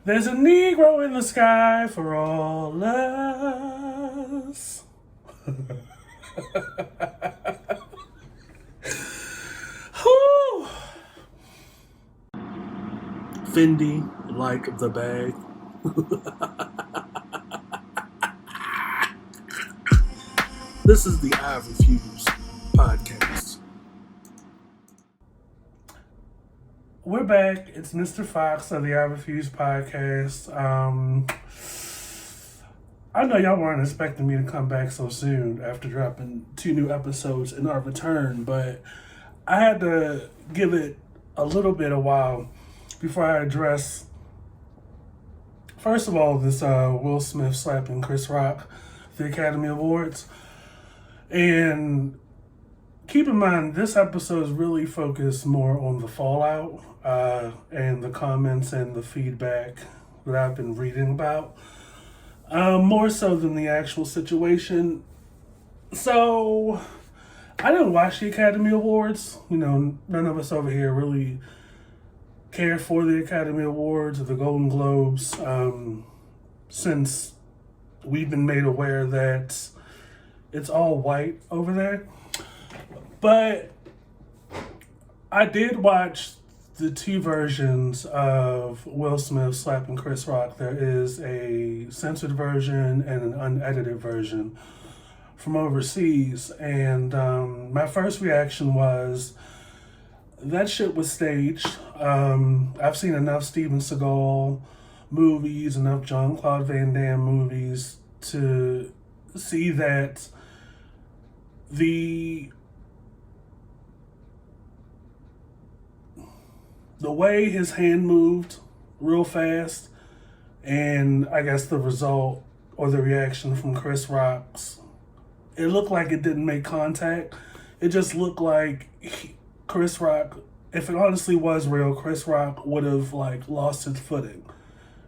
There's a Negro in the sky for all us. Whew. Fendi, like the bag. This is the I Refuse podcast. We're back. It's Mr. Fox of the I Refuse podcast. I know y'all weren't expecting me to come back so soon after dropping 2 new episodes in our return, but I had to give it a little bit of while before I address, first of all, this Will Smith slapping Chris Rock at the Academy Awards. And keep in mind, this episode is really focused more on the fallout and the comments and the feedback that I've been reading about, more so than the actual situation. So, I didn't watch the Academy Awards. You know, none of us over here really care for the Academy Awards or the Golden Globes, since we've been made aware that it's all white over there. But I did watch the 2 versions of Will Smith slapping Chris Rock. There is a censored version and an unedited version from overseas. And my first reaction was, that shit was staged. I've seen enough Steven Seagal movies, enough Jean-Claude Van Damme movies to see that the way his hand moved real fast, and I guess the result or the reaction from Chris Rock's, it looked like it didn't make contact. It just looked like Chris Rock, if it honestly was real, Chris Rock would have lost his footing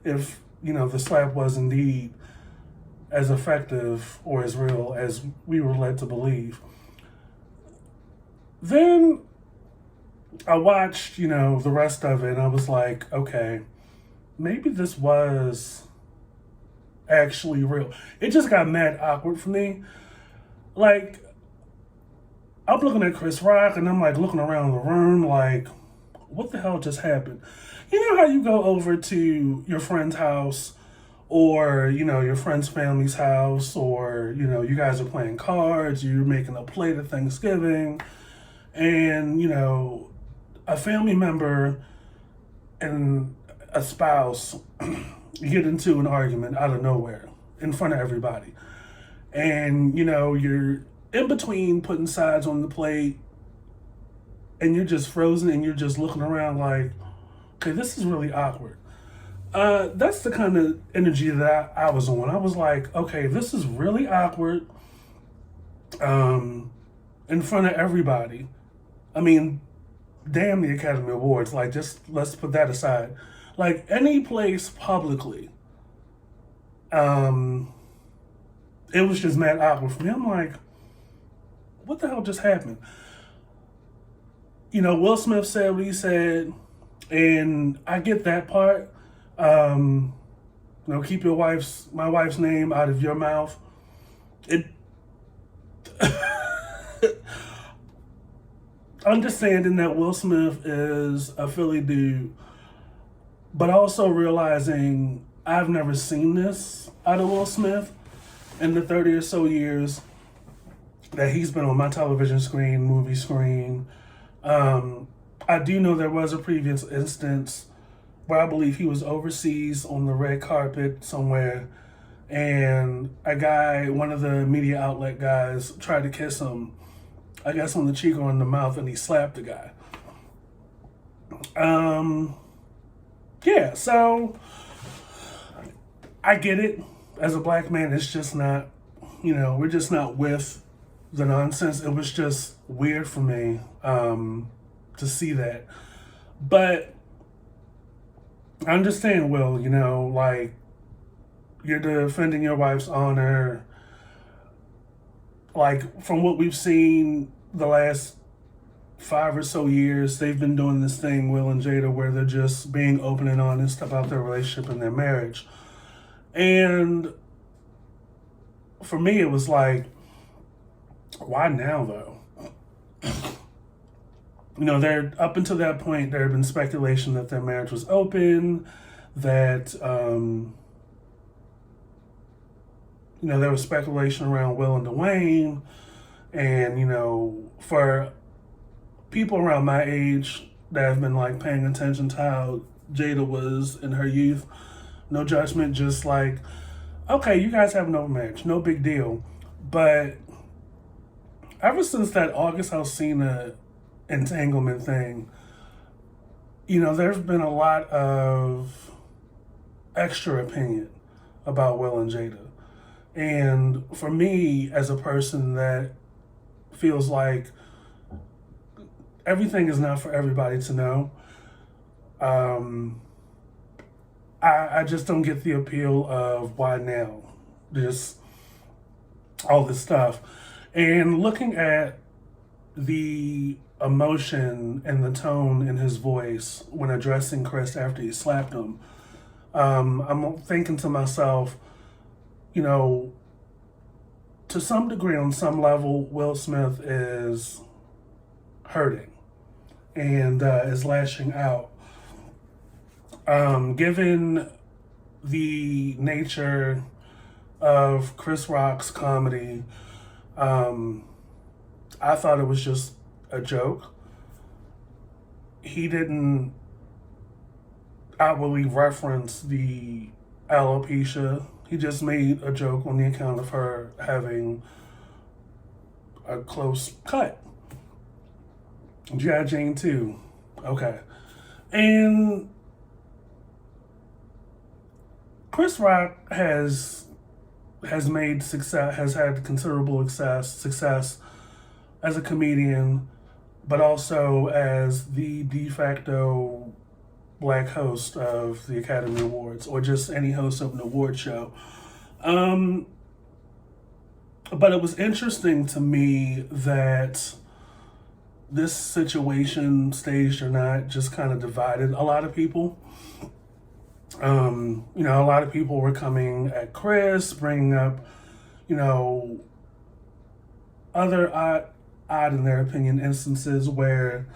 if, the slap was indeed as effective or as real as we were led to believe. Then I watched, the rest of it, and I was like, okay, maybe this was actually real. It just got mad awkward for me. I'm looking at Chris Rock, and I'm looking around the room what the hell just happened? You know how you go over to your friend's house, or, your friend's family's house, or, you guys are playing cards, you're making a plate of Thanksgiving, and, a family member and a spouse get into an argument out of nowhere in front of everybody. And, you're in between putting sides on the plate, and you're just frozen, and you're just looking around okay, this is really awkward. That's the kind of energy that I was on. I was like, okay, this is really awkward in front of everybody. I mean, damn the Academy Awards. Just let's put that aside. Any place publicly, it was just mad awkward for me. I'm like, what the hell just happened? Will Smith said what he said, and I get that part. Keep my wife's name out of your mouth. It understanding that Will Smith is a Philly dude, but also realizing I've never seen this out of Will Smith in the 30 or so years that he's been on my television screen, movie screen. I do know there was a previous instance where I believe he was overseas on the red carpet somewhere, and a guy, one of the media outlet guys, tried to kiss him, I guess on the cheek or in the mouth, and he slapped the guy. Yeah, so I get it. As a black man, it's just not, we're just not with the nonsense. It was just weird for me to see that. But I understand, Will, you're defending your wife's honor. From what we've seen the last 5 or so years, they've been doing this thing, Will and Jada, where they're just being open and honest about their relationship and their marriage. And for me, it was like, why now, though? They're up until that point, there had been speculation that their marriage was open, that, there was speculation around Will and Dwayne. And, for people around my age that have been like paying attention to how Jada was in her youth, no judgment, just like, okay, you guys have no marriage, no big deal. But ever since that August Alsina entanglement thing, there's been a lot of extra opinion about Will and Jada. And for me, as a person that feels like everything is not for everybody to know, I just don't get the appeal of why now, just all this stuff. And looking at the emotion and the tone in his voice when addressing Chris after he slapped him, I'm thinking to myself, to some degree, on some level, Will Smith is hurting and is lashing out. Given the nature of Chris Rock's comedy, I thought it was just a joke. He didn't outwardly reference the alopecia. He just made a joke on the account of her having a close cut. G.I. Jane 2. Okay. And Chris Rock has made success, has had considerable success as a comedian, but also as the de facto black host of the Academy Awards, or just any host of an award show. But it was interesting to me that this situation, staged or not, just kind of divided a lot of people. A lot of people were coming at Chris, bringing up, other odd in their opinion instances where,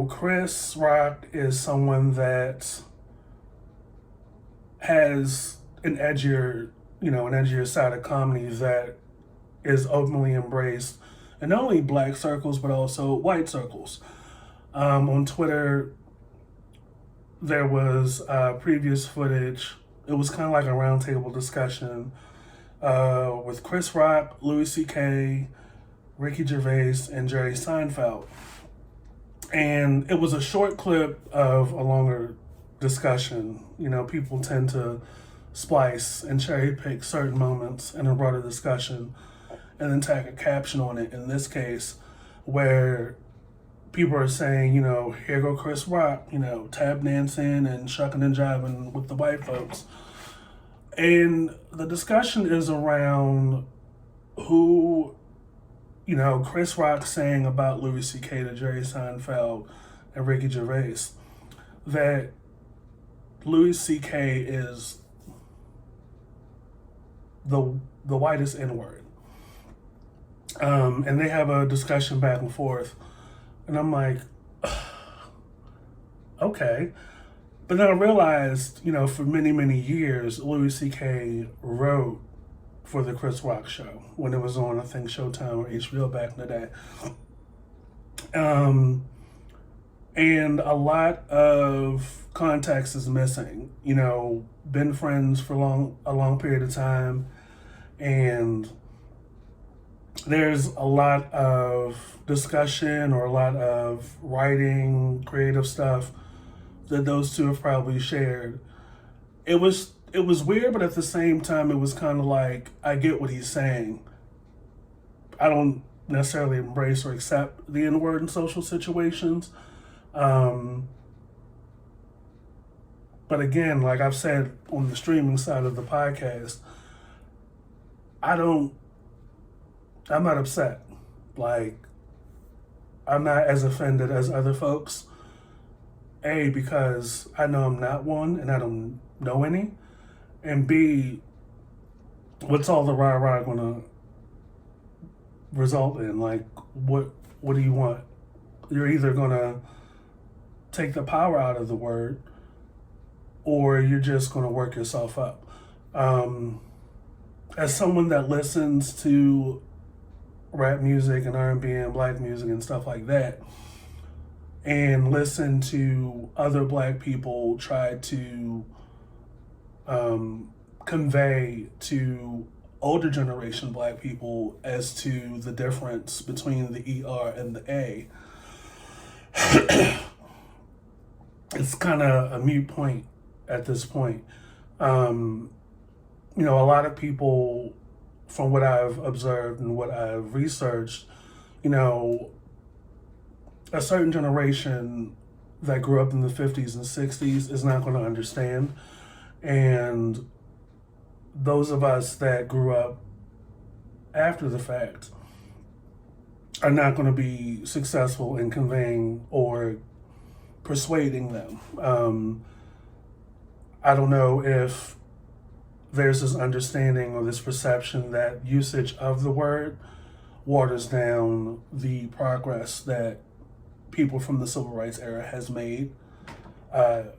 Chris Rock is someone that has an edgier side of comedy that is openly embraced in not only black circles, but also white circles. On Twitter, there was previous footage. It was kind of like a roundtable discussion with Chris Rock, Louis C.K., Ricky Gervais, and Jerry Seinfeld. And it was a short clip of a longer discussion. People tend to splice and cherry pick certain moments in a broader discussion and then tack a caption on it. In this case, where people are saying, here go Chris Rock, tap dancing and shucking and jiving with the white folks. And the discussion is around who, Chris Rock saying about Louis C.K. to Jerry Seinfeld and Ricky Gervais, that Louis C.K. is the whitest N-word. And they have a discussion back and forth. And I'm like, okay. But then I realized, for many, many years, Louis C.K. wrote for the Chris Rock show when it was on, I think, Showtime or HBO back in the day. And a lot of context is missing. Been friends for a long period of time. And there's a lot of discussion or a lot of writing, creative stuff that those two have probably shared. It was weird, but at the same time, it was kind of like, I get what he's saying. I don't necessarily embrace or accept the N-word in social situations. But again, like I've said on the streaming side of the podcast, I'm not upset. Like, I'm not as offended as other folks. A, because I know I'm not one and I don't know any. And B, what's all the rah-rah gonna result in? Like, what do you want? You're either gonna take the power out of the word, or you're just gonna work yourself up. As someone that listens to rap music and R&B and black music and stuff like that, and listen to other black people try to convey to older generation black people as to the difference between the ER and the A, it's kind of a moot point at this point. You know, a lot of people, from what I've observed and what I've researched, you know, a certain generation that grew up in the 50s and 60s is not going to understand. And those of us that grew up after the fact are not going to be successful in conveying or persuading them. I don't know if there's this understanding or this perception that usage of the word waters down the progress that people from the civil rights era has made to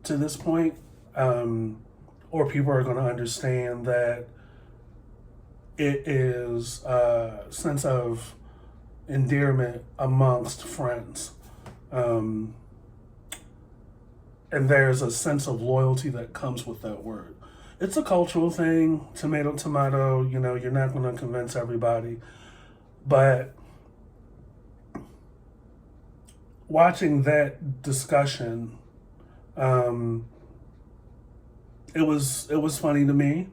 this point, or people are going to understand that it is a sense of endearment amongst friends, and there's a sense of loyalty that comes with that word. It's a cultural thing, tomato, tomato, you know, you're not going to convince everybody, but watching that discussion, it was funny to me,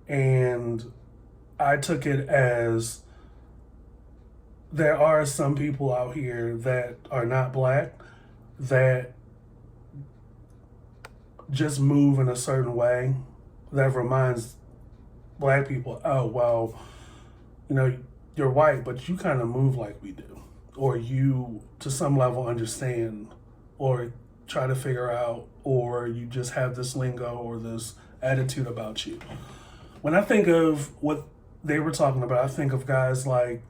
and I took it as there are some people out here that are not black that just move in a certain way that reminds black people, oh, well, you know, you're white, but you kind of move like we do. Or you, to some level, understand or try to figure out, or you just have this lingo or this attitude about you. When I think of what they were talking about, I think of guys like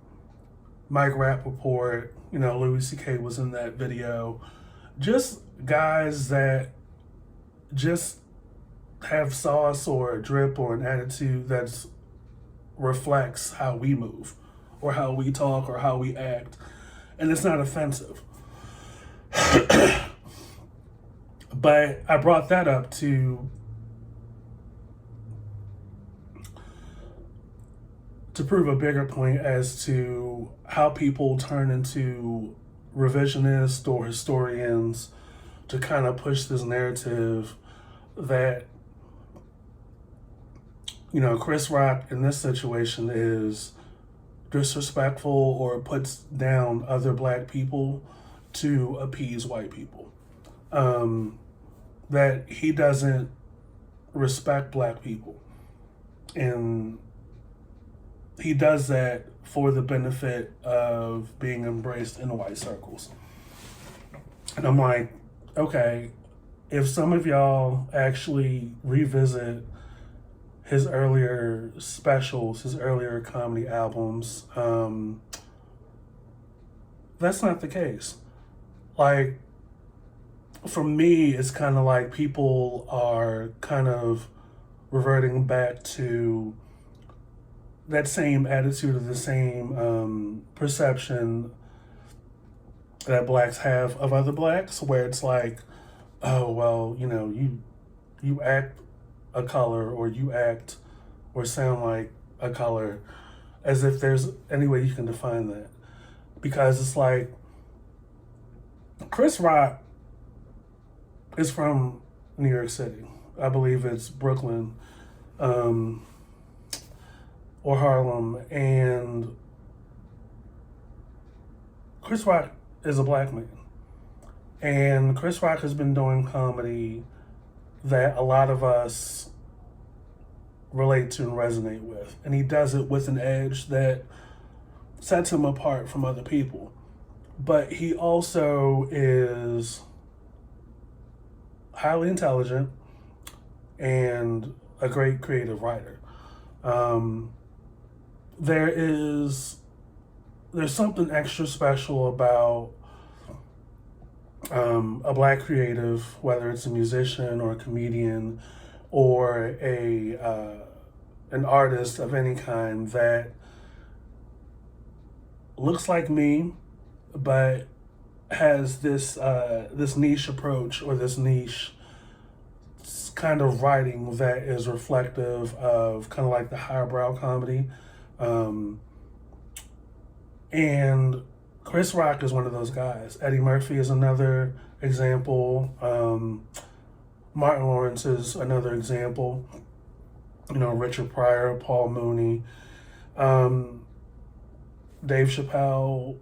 Mike Rappaport, you know, Louis C.K. was in that video. Just guys that just have sauce or a drip or an attitude that reflects how we move or how we talk or how we act. And it's not offensive. But I brought that up to prove a bigger point as to how people turn into revisionists or historians to kind of push this narrative that, you know, Chris Rock in this situation is disrespectful or puts down other black people to appease white people. That he doesn't respect black people. And he does that for the benefit of being embraced in white circles. And I'm like, okay, if some of y'all actually revisit his earlier specials, his earlier comedy albums, that's not the case. Like, for me, it's kind of like people are kind of reverting back to that same attitude or the same perception that blacks have of other blacks, where it's like, oh, well, you know, you act a color or you act or sound like a color, as if there's any way you can define that. Because it's like, Chris Rock is from New York City. I believe it's Brooklyn or Harlem. And Chris Rock is a black man. And Chris Rock has been doing comedy that a lot of us relate to and resonate with. And he does it with an edge that sets him apart from other people. But he also is highly intelligent and a great creative writer. Um, there's something extra special about a black creative, whether it's a musician or a comedian or an artist of any kind that looks like me, but has this niche approach or this niche kind of writing that is reflective of kind of like the highbrow comedy. And Chris Rock is one of those guys. Eddie Murphy is another example. Martin Lawrence is another example. Richard Pryor, Paul Mooney, Dave Chappelle.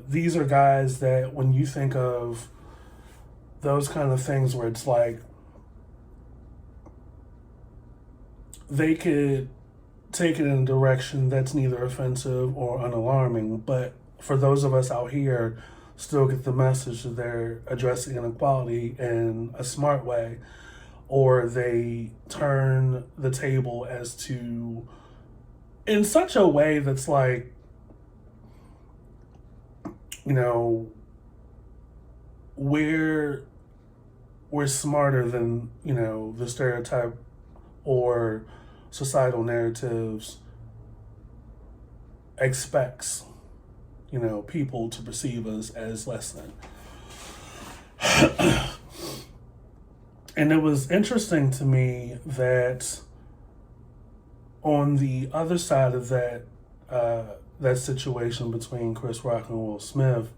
These are guys that when you think of those kind of things where it's like they could take it in a direction that's neither offensive or unalarming, but for those of us out here still get the message that they're addressing inequality in a smart way, or they turn the table as to in such a way that's like, we're smarter than, the stereotype or societal narratives expects, people to perceive us as less than. And it was interesting to me that on the other side of that situation between Chris Rock and Will Smith,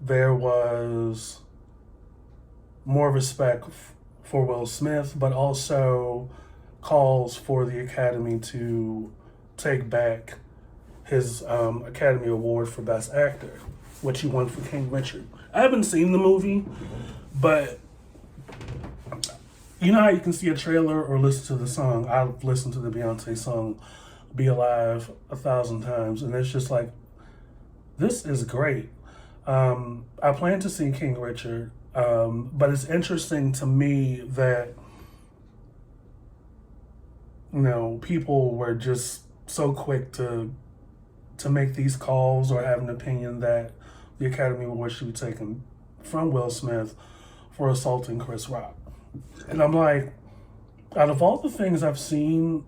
there was more respect for Will Smith, but also calls for the Academy to take back his Academy Award for Best Actor, which he won for King Richard. I haven't seen the movie, but you know how you can see a trailer or listen to the song? I've listened to the Beyonce song Be Alive 1,000 times, and it's just like, this is great. I plan to see King Richard, but it's interesting to me that people were just so quick to make these calls or have an opinion that the Academy Award should be taken from Will Smith for assaulting Chris Rock. And I'm like, out of all the things I've seen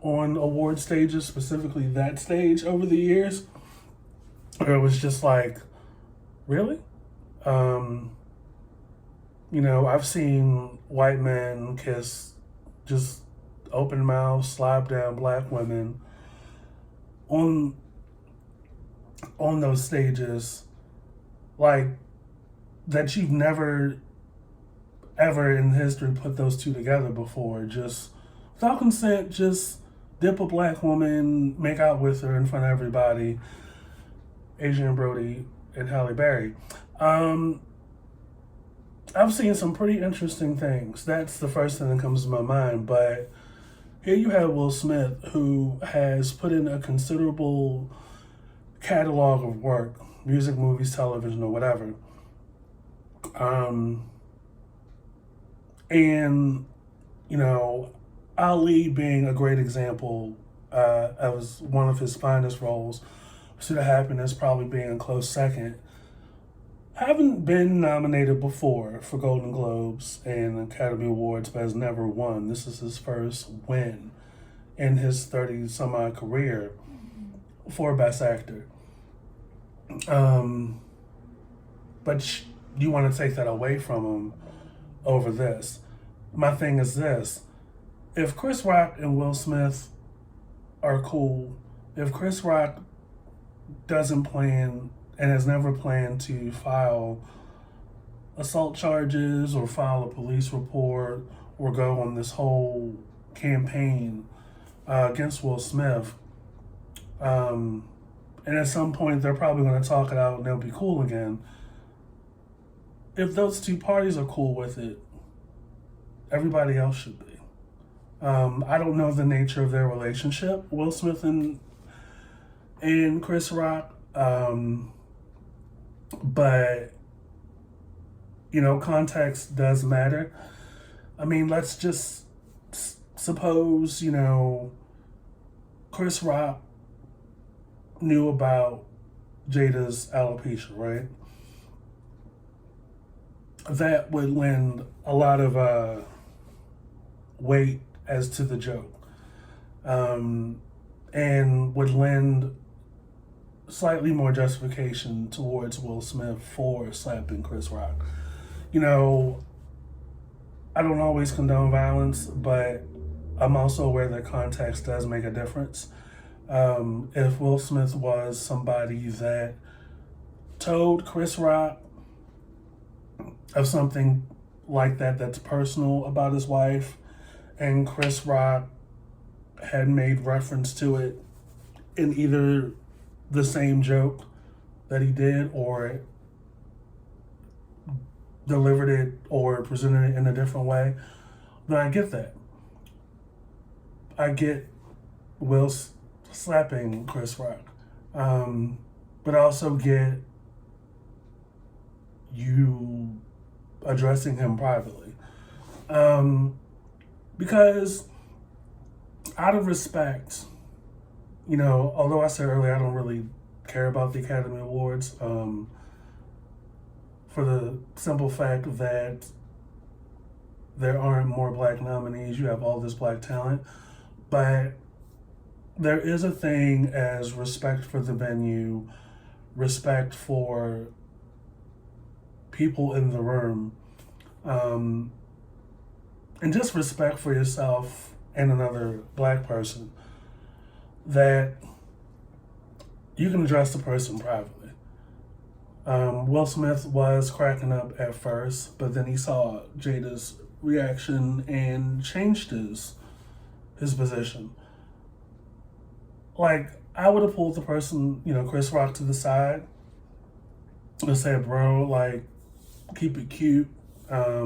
on award stages, specifically that stage over the years, where it was just like, really? I've seen white men kiss just open mouth, slap down black women on those stages, like that you've never ever in history put those two together before. Just without consent, just dip a black woman, make out with her in front of everybody. Adrian Brody and Halle Berry. I've seen some pretty interesting things. That's the first thing that comes to my mind. But here you have Will Smith, who has put in a considerable catalog of work, music, movies, television, or whatever. And, Ali being a great example, as one of his finest roles. Pursuit of Happiness probably being a close second. Haven't been nominated before for Golden Globes and Academy Awards, but has never won. This is his first win in his 30-some-odd career for Best Actor. But you want to take that away from him over this. My thing is this. If Chris Rock and Will Smith are cool, if Chris Rock doesn't plan and has never planned to file assault charges or file a police report or go on this whole campaign against Will Smith, and at some point they're probably going to talk it out and they'll be cool again. If those two parties are cool with it, everybody else should be. I don't know the nature of their relationship. Will Smith and and Chris Rock. But, context does matter. I mean, let's just suppose, Chris Rock knew about Jada's alopecia, right? That would lend a lot of weight as to the joke, and would lend slightly more justification towards Will Smith for slapping Chris Rock. I don't always condone violence, but I'm also aware that context does make a difference. If Will Smith was somebody that told Chris Rock of something like that that's personal about his wife, and Chris Rock had made reference to it in either the same joke that he did or delivered it or presented it in a different way, then I get that. I get Will slapping Chris Rock. But I also get you addressing him privately. Because out of respect, although I said earlier I don't really care about the Academy Awards, for the simple fact that there aren't more black nominees, you have all this black talent, but there is a thing as respect for the venue, respect for people in the room, and just respect for yourself and another black person, that you can address the person privately. Will Smith was cracking up at first, but then he saw Jada's reaction and changed his position. Like, I would have pulled the person, Chris Rock, to the side and said, bro, like, keep it cute. I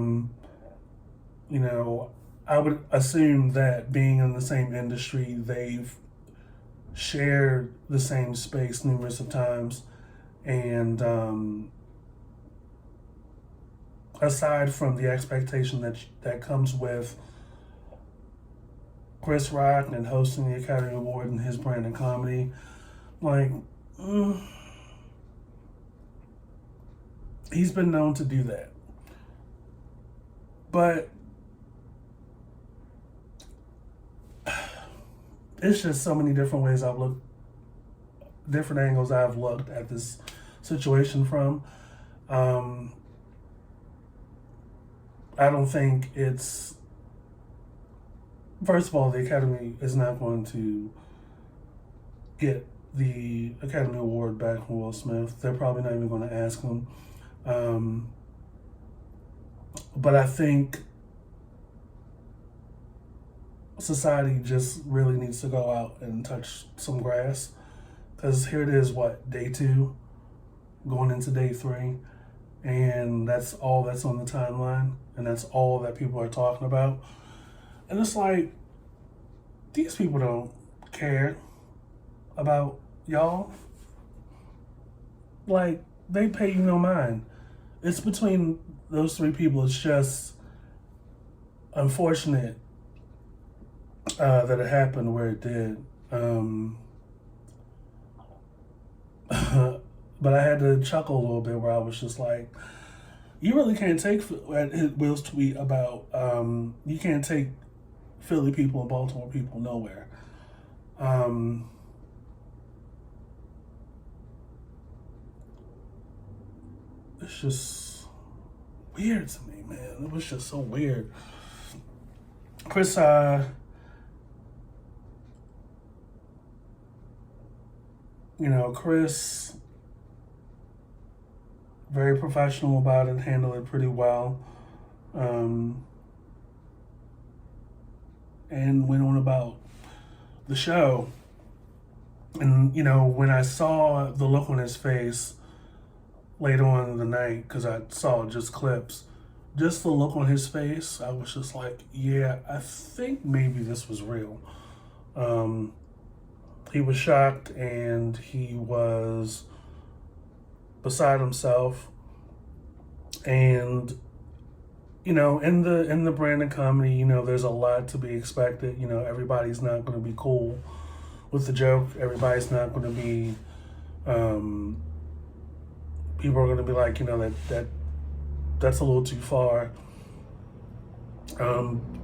would assume that being in the same industry, they've shared the same space numerous of times. And aside from the expectation that comes with Chris Rock and hosting the Academy Award and his brand of comedy, like, he's been known to do that. But it's just so many different ways different angles I've looked at this situation from. I don't think it's, first of all, the Academy is not going to get the Academy Award back from Will Smith. They're probably not even going to ask him. But I think society just really needs to go out and touch some grass. Because here it is, day 2, going into day 3, and that's all that's on the timeline, and that's all that people are talking about. And it's like, these people don't care about y'all. Like, they pay you no mind. It's between those 3 people. It's just unfortunate that it happened where it did. But I had to chuckle a little bit where I was just like, you really can't take Will's tweet about you can't take Philly people and Baltimore people nowhere. It's just weird to me, man. It was just so weird. Chris, Chris, very professional about it, handled it pretty well, and went on about the show. And, when I saw the look on his face later on in the night, because I saw just clips, just the look on his face, I was just like, yeah, I think maybe this was real. He was shocked and he was beside himself. And in the brand of comedy, there's a lot to be expected. Everybody's not going to be cool with the joke. Everybody's not going to be. People are going to be like, that's a little too far.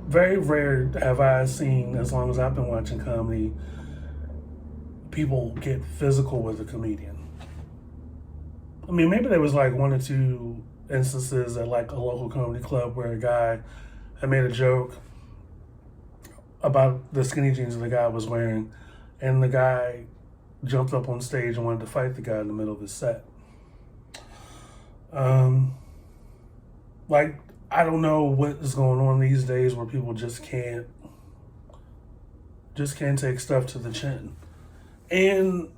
Very rare have I seen, as long as I've been watching comedy, people get physical with a comedian. I mean, maybe there was like one or two instances at like a local comedy club where a guy had made a joke about the skinny jeans the guy was wearing, and the guy jumped up on stage and wanted to fight the guy in the middle of his set. Like, I don't know what is going on these days where people just can't take stuff to the chin. And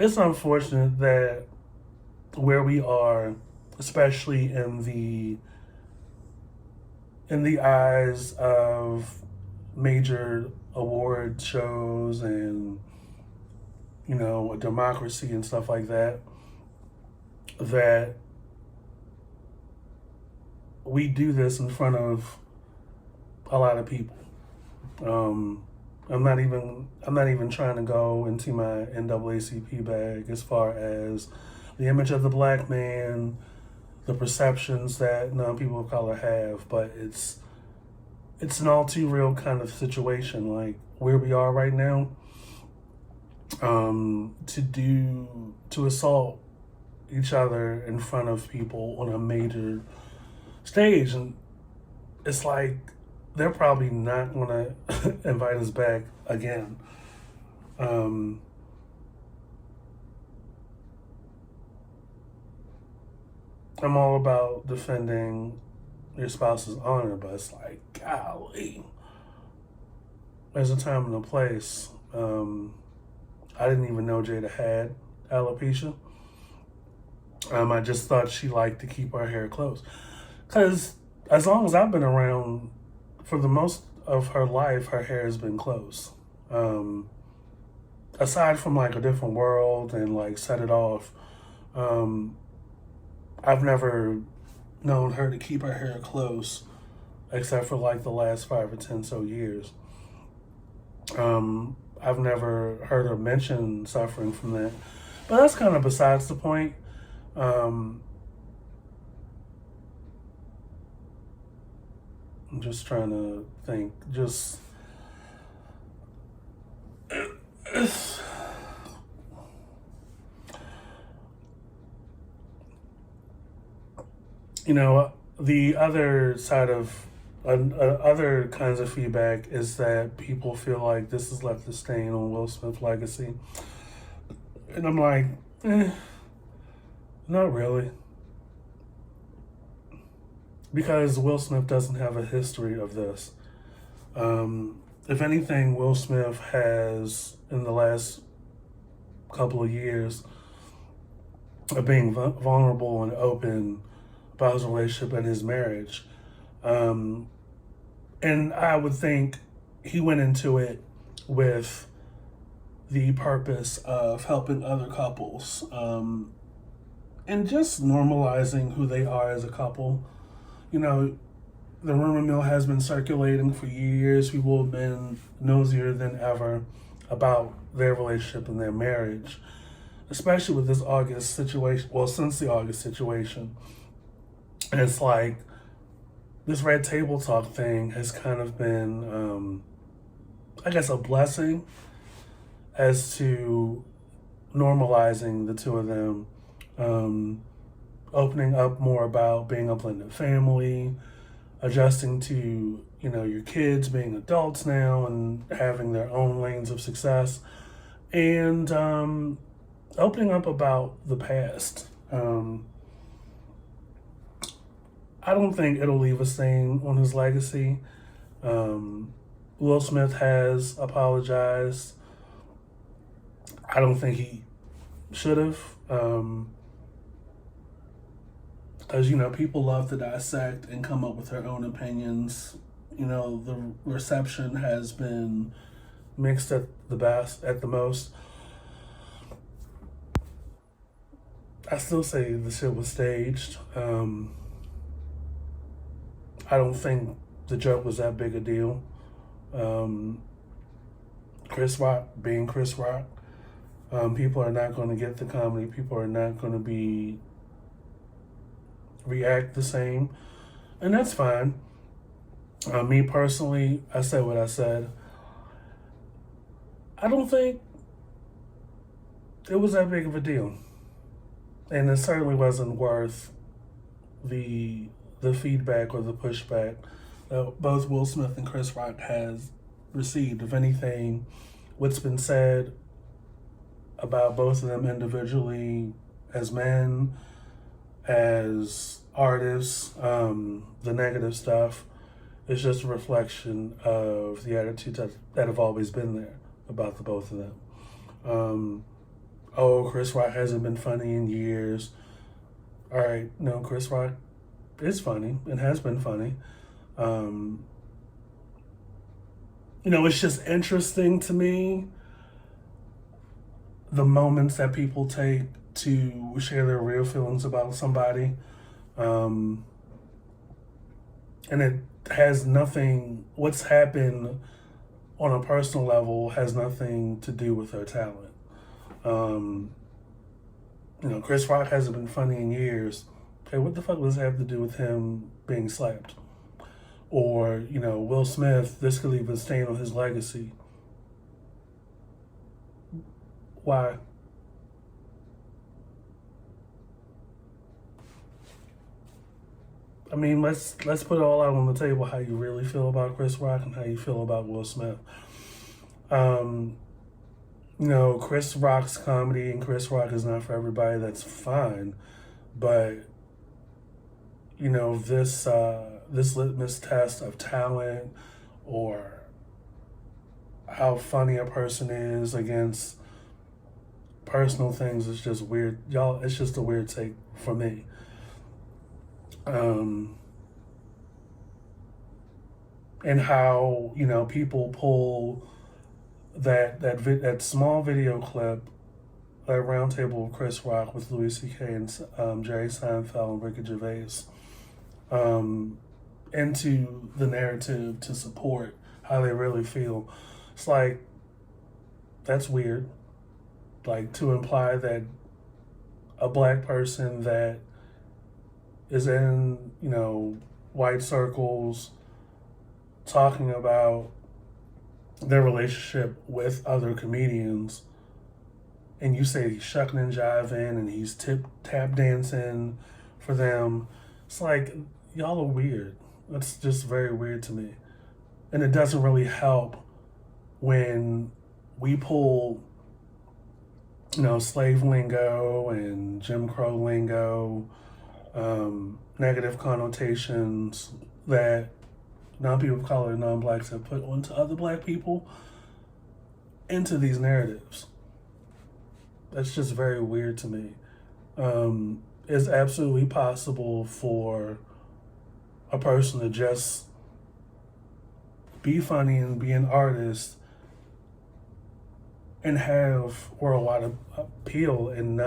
it's unfortunate that where we are, especially in the eyes of major award shows and a democracy and stuff like that, that we do this in front of a lot of people. I'm not even trying to go into my NAACP bag as far as the image of the black man, the perceptions that non-people of color have, but it's an all too real kind of situation, like where we are right now. To assault each other in front of people on a major stage, and it's like they're probably not gonna invite us back again. I'm all about defending your spouse's honor, but it's like, golly, there's a time and a place. I didn't even know Jada had alopecia. I just thought she liked to keep her hair close. Because as long as I've been around, for the most of her life, her hair has been close. Aside from like A Different World and like Set It Off, I've never known her to keep her hair close, except for like the last 5 or 10 so years. I've never heard her mention suffering from that. But that's kind of besides the point. I'm just trying to think. The other side of other kinds of feedback is that people feel like this has left a stain on Will Smith's legacy. And I'm like, not really. Because Will Smith doesn't have a history of this. If anything, Will Smith has, in the last couple of years, of being vulnerable and open about his relationship and his marriage. And I would think he went into it with the purpose of helping other couples and just normalizing who they are as a couple. The rumor mill has been circulating for years. People have been nosier than ever about their relationship and their marriage, especially with this August situation. Well, since the August situation. And it's like, this red table talk thing has kind of been, I guess, a blessing as to normalizing the two of them, opening up more about being a blended family, adjusting to, your kids being adults now and having their own lanes of success, and opening up about the past. I don't think it'll leave a stain on his legacy. Will Smith has apologized. I don't think he should have. Because, people love to dissect and come up with their own opinions, the reception has been mixed at the best, at the most. I still say the shit was staged. I don't think the joke was that big a deal. Chris Rock being Chris Rock, people are not going to get the comedy. People are not going to react the same, and that's fine. Me personally, I said what I said. I don't think it was that big of a deal, and it certainly wasn't worth the feedback or the pushback that both Will Smith and Chris Rock has received. If anything, what's been said about both of them individually as men, as artists, the negative stuff, is just a reflection of the attitudes that have always been there about the both of them. Chris Rock hasn't been funny in years. All right, no, Chris Rock is funny and has been funny. It's just interesting to me the moments that people take to share their real feelings about somebody. And it has nothing, what's happened on a personal level has nothing to do with their talent. Chris Rock hasn't been funny in years. Okay, what the fuck does it have to do with him being slapped? Or, Will Smith, this could leave a stain on his legacy. Why? I mean, let's put it all out on the table, how you really feel about Chris Rock and how you feel about Will Smith. Chris Rock's comedy and Chris Rock is not for everybody, that's fine. But, this litmus test of talent or how funny a person is against personal things is just weird. Y'all, it's just a weird take for me. And how, people pull that small video clip, that roundtable of Chris Rock with Louis C.K. and Jerry Seinfeld and Ricky Gervais, into the narrative to support how they really feel. It's like, that's weird. Like, to imply that a black person that is in, white circles talking about their relationship with other comedians, and you say he's shucking and jiving and he's tap dancing for them. It's like, y'all are weird. That's just very weird to me. And it doesn't really help when we pull, slave lingo and Jim Crow lingo, negative connotations that non-people of color and non-blacks have put onto other black people into these narratives. That's just very weird to me. It's absolutely possible for a person to just be funny and be an artist and have worldwide appeal and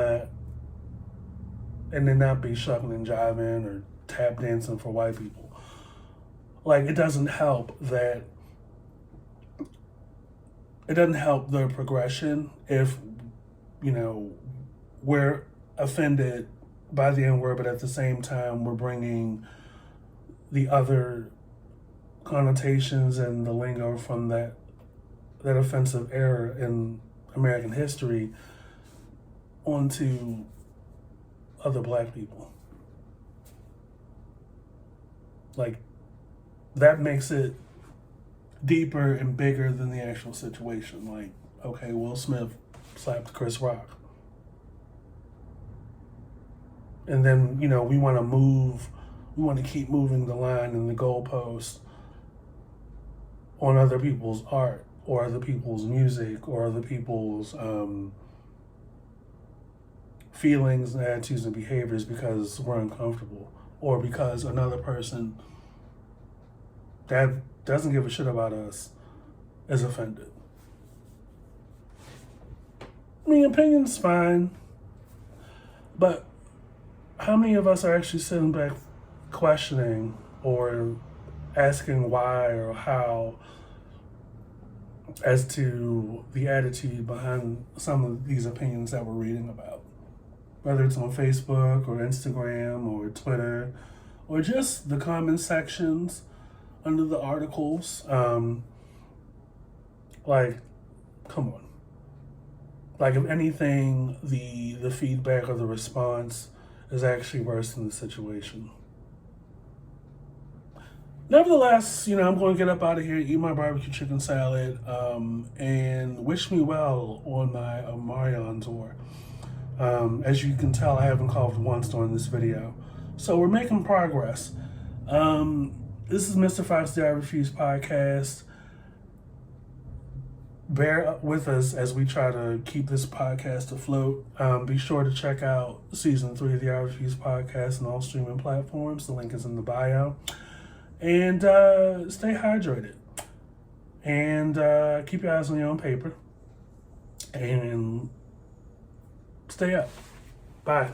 then not be shucking and jiving or tap dancing for white people. Like, it doesn't help the progression if, we're offended by the N-word, but at the same time, we're bringing the other connotations and the lingo from that offensive era in American history onto other black people. Like, that makes it deeper and bigger than the actual situation. Like, okay, Will Smith slapped Chris Rock. And then, we want to keep moving the line and the goalpost on other people's art or other people's music or other people's feelings and attitudes and behaviors because we're uncomfortable or because another person that doesn't give a shit about us is offended. I mean, opinion's fine, but how many of us are actually sitting back questioning or asking why or how as to the attitude behind some of these opinions that we're reading about? Whether it's on Facebook or Instagram or Twitter or just the comment sections under the articles. Like, come on. Like, if anything, the feedback or the response is actually worse than the situation. Nevertheless, I'm going to get up out of here, eat my barbecue chicken salad, and wish me well on my Marion tour. As you can tell, I haven't coughed once during this video. So we're making progress. This is Mr. Fox the I Refuse podcast. Bear with us as we try to keep this podcast afloat. Be sure to check out season 3 of the I Refuse podcast on all streaming platforms. The link is in the bio. And stay hydrated. And keep your eyes on your own paper. And stay up. Bye.